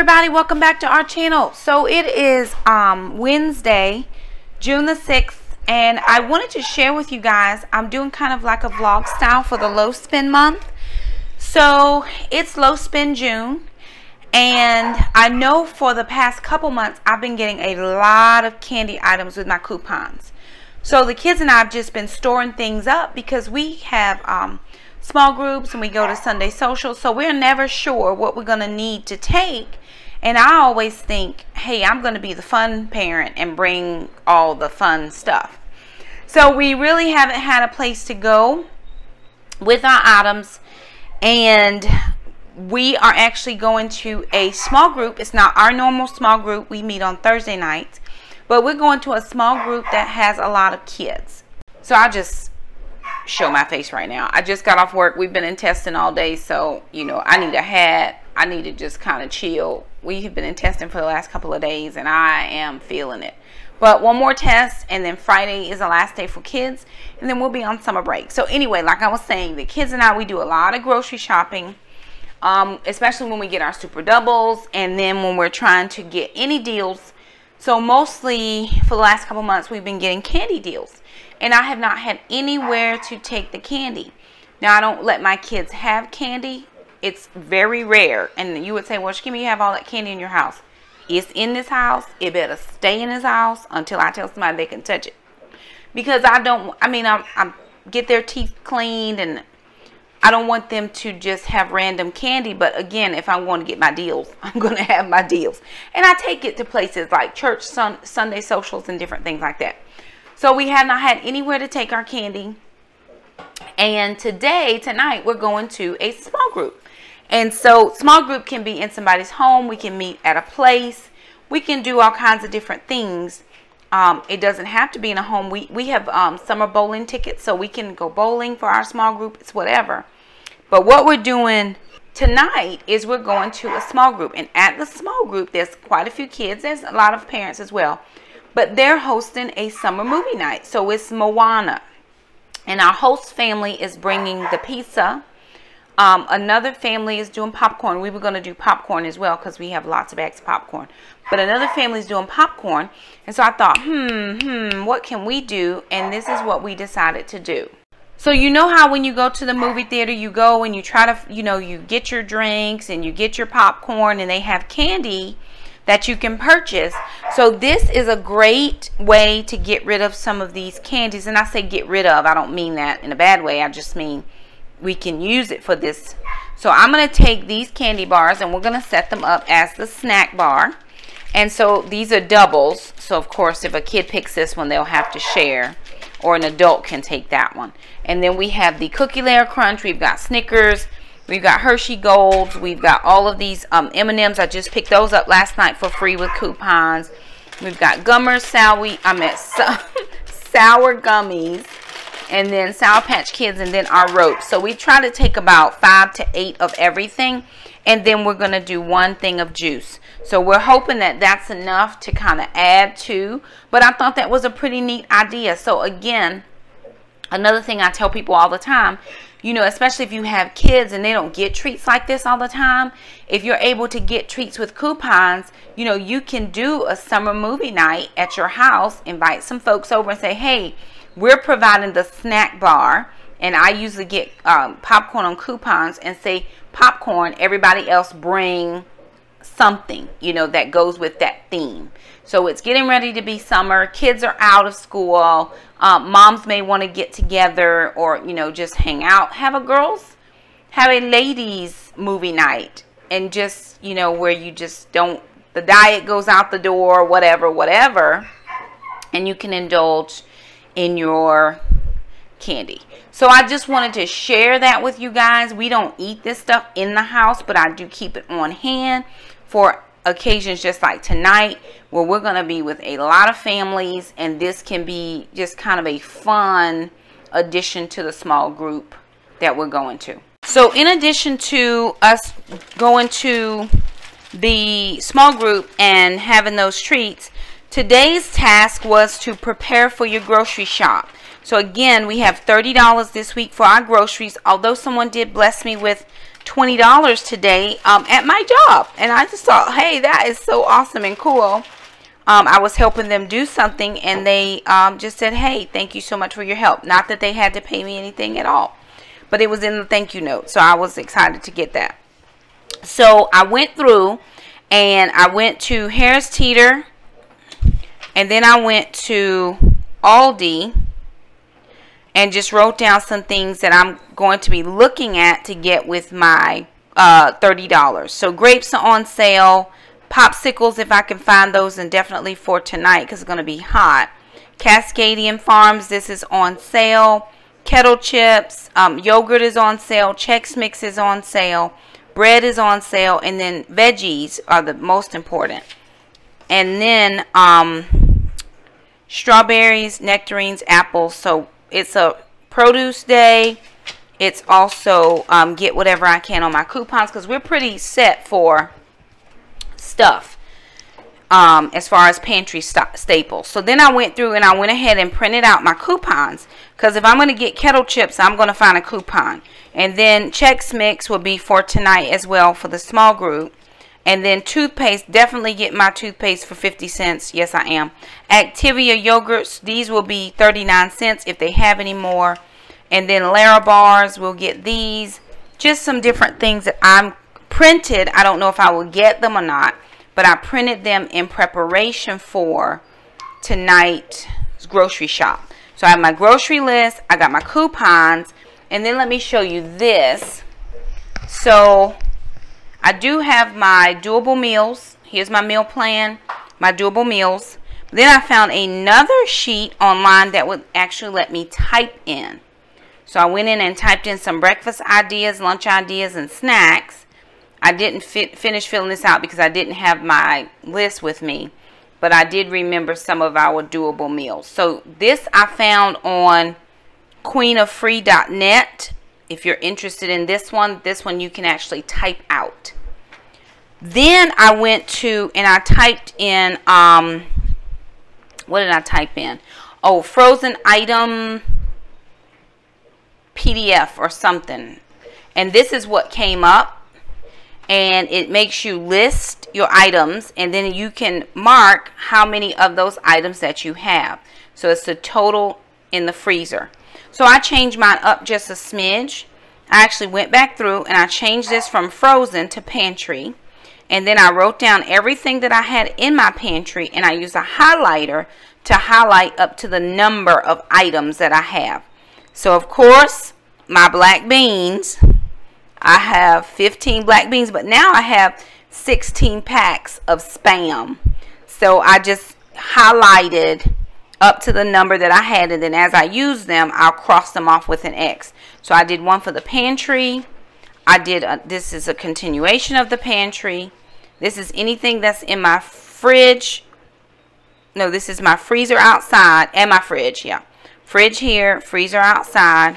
everybody, welcome back to our channel. So it is Wednesday, June the 6th, and I wanted to share with you guys, I'm doing kind of like a vlog style for the low spend month. So it's low spend June, and I know for the past couple months I've been getting a lot of candy items with my coupons. So the kids and I have just been storing things up because we have small groups and we go to Sunday social, so we're never sure what we're going to need to take. And I always think, hey, I'm going to be the fun parent and bring all the fun stuff. So we really haven't had a place to go with our items, and we are actually going to a small group. It's not our normal small group. We meet on Thursday nights, but we're going to a small group that has a lot of kids. So I just show my face right now. I just got off work. We've been in testing all day, so you know, I need a hat. I need to just kind of chill. We have been in testing for the last couple of days and I am feeling it. But one more test, and then Friday is the last day for kids, and then we'll be on summer break. So anyway, like I was saying, the kids and I, we do a lot of grocery shopping, especially when we get our super doubles, and then when we're trying to get any deals. So mostly for the last couple months we've been getting candy deals, and I have not had anywhere to take the candy. Now, I don't let my kids have candy. It's very rare. And you would say, well, Shakema, you have all that candy in your house. It's in this house. It better stay in this house until I tell somebody they can touch it. Because I get their teeth cleaned, and I don't want them to just have random candy. But again, if I want to get my deals, I'm going to have my deals. And I take it to places like church, Sunday socials, and different things like that. So we have not had anywhere to take our candy. And tonight, we're going to a small group. And so small group can be in somebody's home. We can meet at a place. We can do all kinds of different things. It doesn't have to be in a home. We have summer bowling tickets, so we can go bowling for our small group. It's whatever. But what we're doing tonight is we're going to a small group. And at the small group, there's quite a few kids. There's a lot of parents as well. But they're hosting a summer movie night. So it's Moana. And our host family is bringing the pizza. Another family is doing popcorn. We were going to do popcorn as well because we have lots of bags of popcorn. But another family is doing popcorn. And so I thought, what can we do? And this is what we decided to do. So you know how when you go to the movie theater, you go and you try to, you get your drinks and you get your popcorn, and they have candy that you can purchase. So this is a great way to get rid of some of these candies. And I say get rid of, I don't mean that in a bad way. I just mean we can use it for this. So I'm going to take these candy bars and we're going to set them up as the snack bar. And so these are doubles. So of course, if a kid picks this one, they'll have to share, or an adult can take that one. And then we have the Cookie Layer Crunch. We've got Snickers. We've got Hershey Golds. We've got all of these M&Ms. I just picked those up last night for free with coupons. We've got Gummers, sour gummies, and then Sour Patch Kids, and then our ropes. So we try to take about 5 to 8 of everything, and then we're going to do one thing of juice. So we're hoping that that's enough to kind of add to, but I thought that was a pretty neat idea. So again, another thing I tell people all the time, especially if you have kids and they don't get treats like this all the time, if you're able to get treats with coupons, you can do a summer movie night at your house, invite some folks over and say, hey, we're providing the snack bar, and I usually get popcorn on coupons, and say popcorn, everybody else bring something, that goes with that theme. So it's getting ready to be summer. Kids are out of school. Moms may want to get together, or, just hang out. Have a ladies movie night, and just, where you just don't, the diet goes out the door, whatever, and you can indulge in your candy. So I just wanted to share that with you guys. We don't eat this stuff in the house, but I do keep it on hand for occasions just like tonight, where we're going to be with a lot of families, and this can be just kind of a fun addition to the small group that we're going to. So in addition to us going to the small group and having those treats, today's task was to prepare for your grocery shop. So again, we have $30 this week for our groceries. Although someone did bless me with $20 today at my job. And I just thought, hey, that is so awesome and cool. I was helping them do something, and they just said, hey, thank you so much for your help. Not that they had to pay me anything at all, but it was in the thank you note. So I was excited to get that. So I went through, and I went to Harris Teeter, and then I went to Aldi, and just wrote down some things that I'm going to be looking at to get with my $30. So grapes are on sale. Popsicles, if I can find those, and definitely for tonight because it's going to be hot. Cascadian Farms, this is on sale. Kettle chips, yogurt is on sale. Chex Mix is on sale. Bread is on sale. And then veggies are the most important. And then strawberries, nectarines, apples. So it's a produce day. It's also get whatever I can on my coupons because we're pretty set for stuff as far as pantry staples. So then I went through and I went ahead and printed out my coupons, because if I'm going to get kettle chips, I'm going to find a coupon. And then Chex Mix will be for tonight as well for the small group. And then toothpaste, definitely get my toothpaste for 50 cents. Yes, I am. Activia yogurts, these will be 39 cents if they have any more. And then Lara bars, we'll get these. Just some different things that I'm printed. I don't know if I will get them or not, but I printed them in preparation for tonight's grocery shop. So I have my grocery list, I got my coupons, and then let me show you this. So I do have my doable meals. Here's my meal plan, my doable meals. Then I found another sheet online that would actually let me type in. So I went in and typed in some breakfast ideas, lunch ideas, and snacks. I didn't finish filling this out because I didn't have my list with me, but I did remember some of our doable meals. So this I found on queenoffree.net. If you're interested in this one you can actually type out. Then I went to and I typed in, what did I type in? Oh, frozen item PDF or something. And this is what came up. And it makes you list your items, and then you can mark how many of those items that you have. So it's the total in the freezer. So I changed mine up just a smidge. I actually went back through and I changed this from frozen to pantry. And then I wrote down everything that I had in my pantry, and I used a highlighter to highlight up to the number of items that I have. So of course, my black beans, I have 15 black beans, but now I have 16 packs of Spam. So I just highlighted up to the number that I had, and then as I use them, I'll cross them off with an X. So I did one for the pantry. I did, this is a continuation of the pantry. This is anything that's in my fridge. No, this is my freezer outside and my fridge, yeah. Fridge here, freezer outside.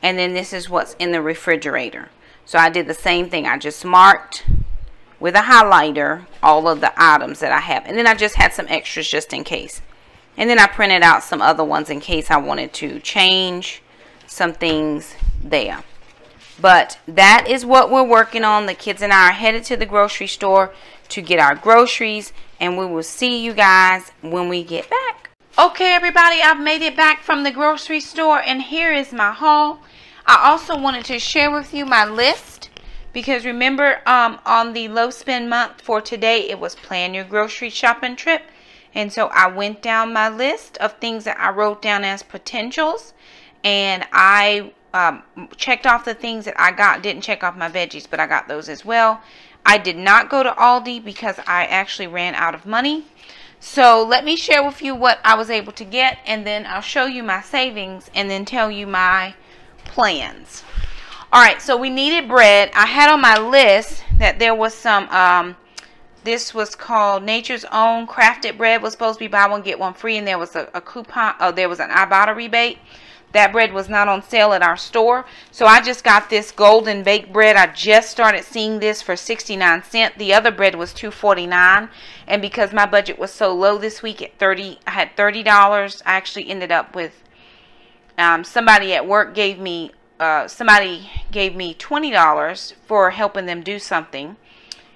And then this is what's in the refrigerator. So I did the same thing. I just marked with a highlighter all of the items that I have. And then I just had some extras just in case. And then I printed out some other ones in case I wanted to change some things there. But that is what we're working on. The kids and I are headed to the grocery store to get our groceries. And we will see you guys when we get back. Okay, everybody, I've made it back from the grocery store, and here is my haul. I also wanted to share with you my list, because remember on the low spend month for today, it was plan your grocery shopping trip. And so I went down my list of things that I wrote down as potentials, and I checked off the things that I got. Didn't check off my veggies, but I got those as well. I did not go to Aldi because I actually ran out of money. So let me share with you what I was able to get, and then I'll show you my savings and then tell you my plans. Alright, so we needed bread. I had on my list that there was some, this was called Nature's Own Crafted Bread. Was supposed to be buy one get one free, and there was a coupon, there was an Ibotta rebate. That bread was not on sale at our store. So I just got this golden baked bread. I just started seeing this for 69 cents. The other bread was $2.49. And because my budget was so low this week at I had $30. I actually ended up with, somebody at work gave me somebody gave me $20 for helping them do something.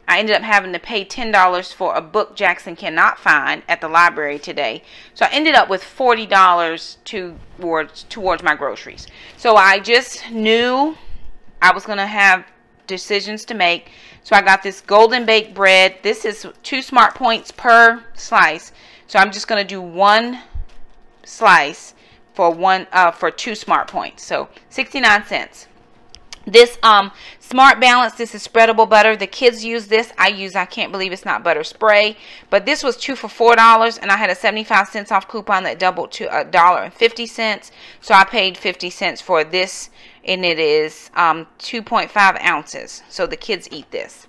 I ended up having to pay $10 for a book Jackson cannot find at the library today. So I ended up with $40 towards my groceries. So I just knew I was going to have decisions to make. So I got this golden baked bread. This is 2 smart points per slice. So I'm just going to do 1 slice for 2 smart points. So 69 cents. This Smart Balance, this is spreadable butter. The kids use this. I can't believe it's not butter spray. But this was 2 for $4, and I had a 75 cents off coupon that doubled to $1.50. So I paid 50 cents for this, and it is 2.5 ounces. So the kids eat this.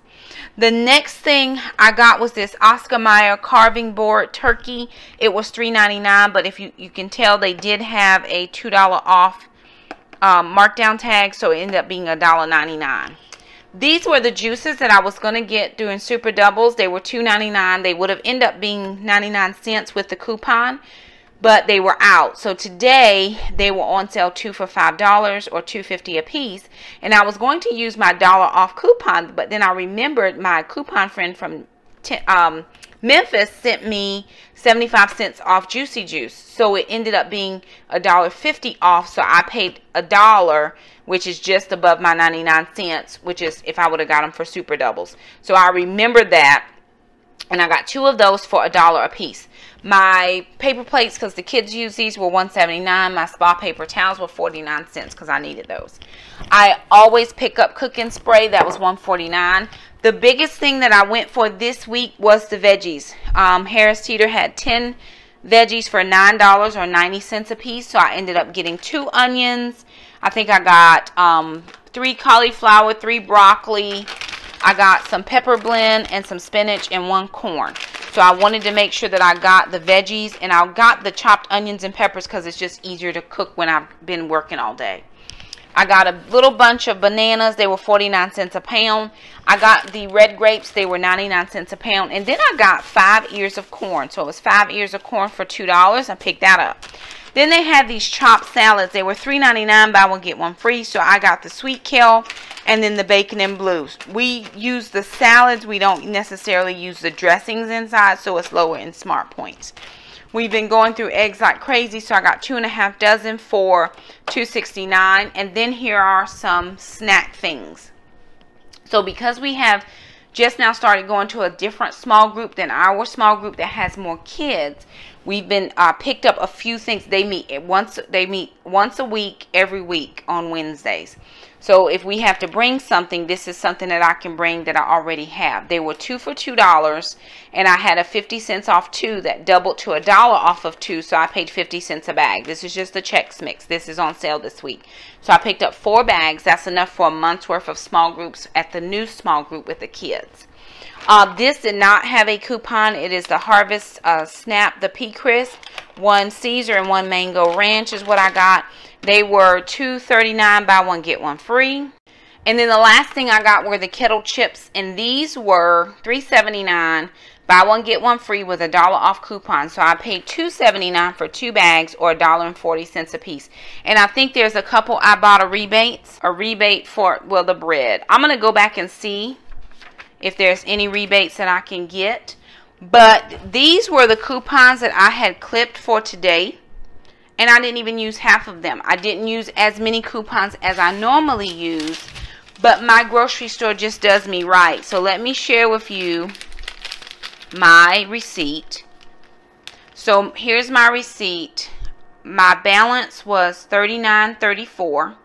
The next thing I got was this Oscar Mayer carving board turkey. It was $3.99, but if you can tell, they did have a $2 off markdown tag, so it ended up being $1.99. These were the juices that I was going to get doing super doubles. They were $2.99. They would have ended up being 99 cents with the coupon, but they were out. So today they were on sale 2 for $5 or $2.50 a piece, and I was going to use my $1 off coupon, but then I remembered my coupon friend from Memphis sent me 75 cents off Juicy Juice, so it ended up being $1.50 off. So I paid $1, which is just above my 99 cents, which is if I would have got them for super doubles. So I remembered that, and I got 2 of those for $1 a piece. My paper plates, because the kids use these, were $1.79. My spa paper towels were 49 cents because I needed those. I always pick up cooking spray. That was $1.49. The biggest thing that I went for this week was the veggies. Harris Teeter had 10 veggies for $9 or 90 cents a piece. So I ended up getting 2 onions. I think I got 3 cauliflower, 3 broccoli. I got some pepper blend and some spinach and 1 corn. So I wanted to make sure that I got the veggies, and I got the chopped onions and peppers because it's just easier to cook when I've been working all day. I got a little bunch of bananas. They were 49 cents a pound. I got the red grapes. They were 99 cents a pound. And then I got 5 ears of corn. So it was 5 ears of corn for $2. I picked that up. Then they had these chopped salads. They were $3.99, buy one, get one free. So I got the sweet kale and then the bacon and blues. We use the salads. We don't necessarily use the dressings inside, so it's lower in smart points. We've been going through eggs like crazy, so I got 2.5 dozen for $2.69. And then here are some snack things. So because we have just now started going to a different small group than our small group that has more kids, we've been picked up a few things. They meet once a week, every week on Wednesdays. So if we have to bring something, this is something that I can bring that I already have. They were 2 for $2, and I had a 50 cents off 2 that doubled to $1 off of 2, so I paid 50 cents a bag. This is just the Chex Mix. This is on sale this week. So I picked up 4 bags. That's enough for a month's worth of small groups at the new small group with the kids. This did not have a coupon. It is the Harvest Snap, the Pea Crisp. 1 Caesar and 1 Mango Ranch is what I got. They were $2.39, buy one, get one free. And then the last thing I got were the kettle chips, and these were $3.79, buy one, get one free with $1 off coupon. So I paid $2.79 for 2 bags or $1.40 a piece. And I think there's a couple I bought a rebate for, well, the bread. I'm going to go back and see if there's any rebates that I can get. But these were the coupons that I had clipped for today. And I didn't even use half of them. I didn't use as many coupons as I normally use. But my grocery store just does me right. So let me share with you my receipt. So here's my receipt. My balance was $39.34.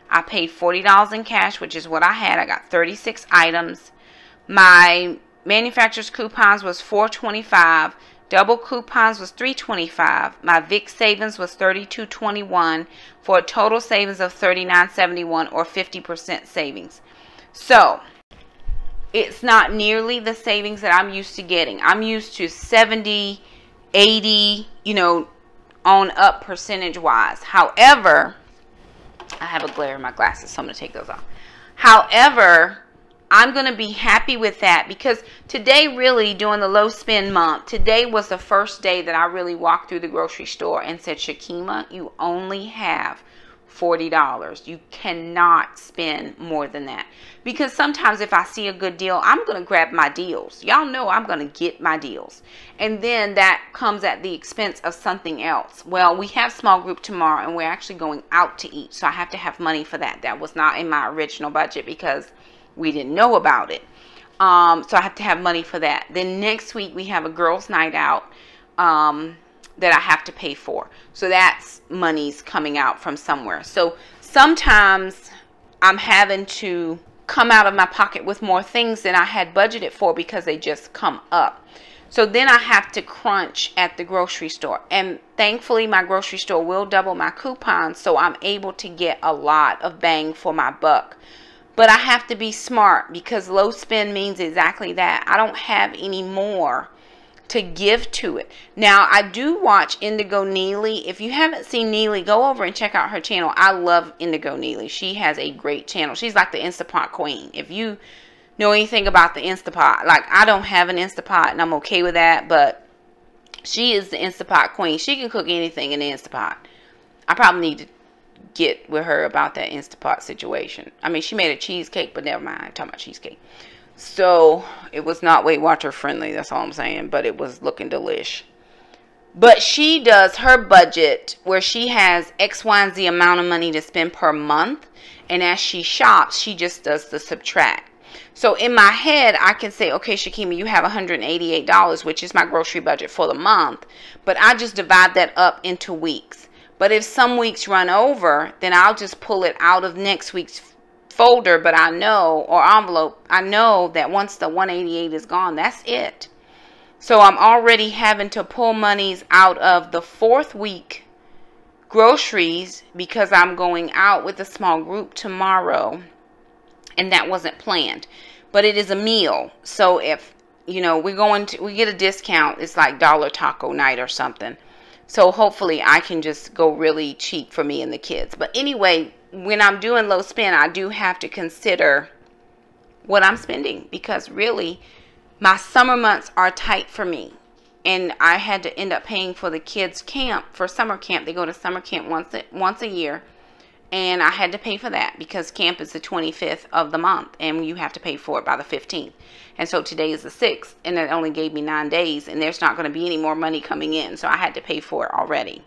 I paid $40 in cash, which is what I had. I got 36 items. My manufacturer's coupons was $4.25. Double coupons was $3.25. My VIC savings was $32.21 for a total savings of $39.71 or 50% savings. So it's not nearly the savings that I'm used to getting. I'm used to 70, 80, on up percentage wise. However, I have a glare in my glasses, so I'm going to take those off. However, I'm going to be happy with that because today, really during the low spend month, today was the first day that I really walked through the grocery store and said, Shakema, you only have $40. You cannot spend more than that, because sometimes if I see a good deal, I'm going to grab my deals. Y'all know I'm going to get my deals, and then that comes at the expense of something else. Well, we have small group tomorrow, and we're actually going out to eat, so I have to have money for that. That was not in my original budget because we didn't know about it. So I have to have money for that. Then next week we have a girls' night out that I have to pay for. So that's money's coming out from somewhere. So sometimes I'm having to come out of my pocket with more things than I had budgeted for because they just come up. So then I have to crunch at the grocery store. And thankfully my grocery store will double my coupons, so I'm able to get a lot of bang for my buck. But I have to be smart, because low spend means exactly that. I don't have any more to give to it. Now, I do watch Indigo Neely. If you haven't seen Neely, go over and check out her channel. I love Indigo Neely. She has a great channel. She's like the Instapot queen. If you know anything about the Instapot, like, I don't have an Instapot and I'm okay with that, but she is the Instapot queen. She can cook anything in the Instapot. I probably need to get with her about that Instapot situation. I mean, she made a cheesecake, but never mind. I'm talking about cheesecake. So it was not Weight Watcher friendly, that's all I'm saying, but it was looking delish. But she does her budget where she has X, Y, and Z amount of money to spend per month, and as she shops, she just does the subtract. So in my head, I can say, okay, Shakema, you have $188, which is my grocery budget for the month, but I just divide that up into weeks. But if some weeks run over, then I'll just pull it out of next week's folder, but I know, or envelope, I know that once the 188 is gone, that's it. So I'm already having to pull monies out of the 4th week groceries because I'm going out with a small group tomorrow, and that wasn't planned. But it is a meal. So if, you know, we get a discount, it's like dollar taco night or something. So hopefully I can just go really cheap for me and the kids. But anyway, when I'm doing low spend, I do have to consider what I'm spending, because really my summer months are tight for me. And I had to end up paying for the kids' camp, for summer camp. They go to summer camp once a year. And I had to pay for that because camp is the 25th of the month, and you have to pay for it by the 15th. And so today is the 6th, and it only gave me 9 days, and there's not going to be any more money coming in. So I had to pay for it already.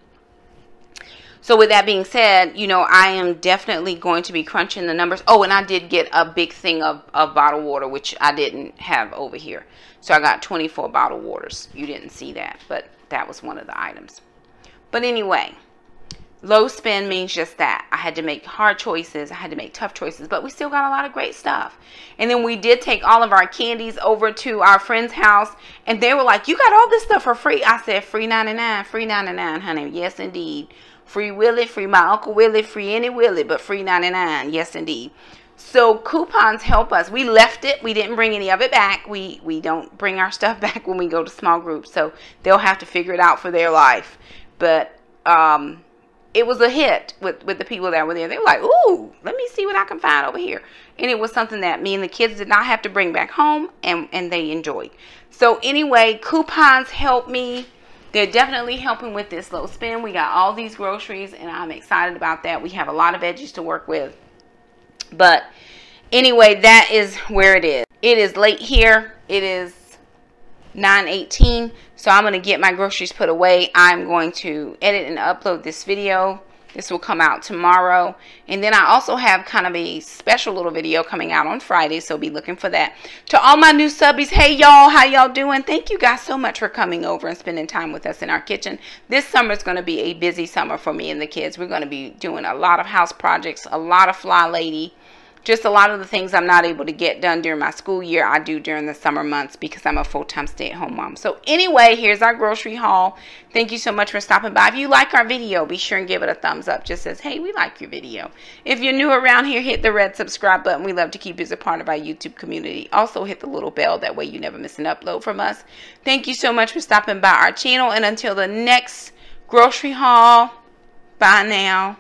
So with that being said, you know, I am definitely going to be crunching the numbers. Oh, and I did get a big thing of bottled water, which I didn't have over here. So I got 24 bottled waters. You didn't see that, but that was one of the items. But anyway, low spend means just that. I had to make hard choices. I had to make tough choices, but we still got a lot of great stuff. And then we did take all of our candies over to our friend's house, and they were like, you got all this stuff for free. I said, free 99, free 99, honey. Yes, indeed. Free Willie, free my Uncle Willie, free any Willie, but free 99. Yes, indeed. So coupons help us. We left it. We didn't bring any of it back. We don't bring our stuff back when we go to small groups, so they'll have to figure it out for their life. But it was a hit with the people that were there. They were like, ooh, let me see what I can find over here. And it was something that me and the kids did not have to bring back home, and they enjoyed. So anyway, coupons help me. They're definitely helping with this low spend. We got all these groceries, and I'm excited about that. We have a lot of veggies to work with. But anyway, that is where it is. It is late here. It is 9:18. So I'm going to get my groceries put away. I'm going to edit and upload this video. This will come out tomorrow. And then I also have kind of a special little video coming out on Friday, so be looking for that. To all my new subbies, hey y'all, how y'all doing? Thank you guys so much for coming over and spending time with us in our kitchen. This summer is going to be a busy summer for me and the kids. We're going to be doing a lot of house projects, a lot of Fly Lady. Just a lot of the things I'm not able to get done during my school year, I do during the summer months because I'm a full-time stay-at-home mom. So anyway, here's our grocery haul. Thank you so much for stopping by. If you like our video, be sure and give it a thumbs up. Just says, hey, we like your video. If you're new around here, hit the red subscribe button. We love to keep you as a part of our YouTube community. Also, hit the little bell. That way you never miss an upload from us. Thank you so much for stopping by our channel. And until the next grocery haul, bye now.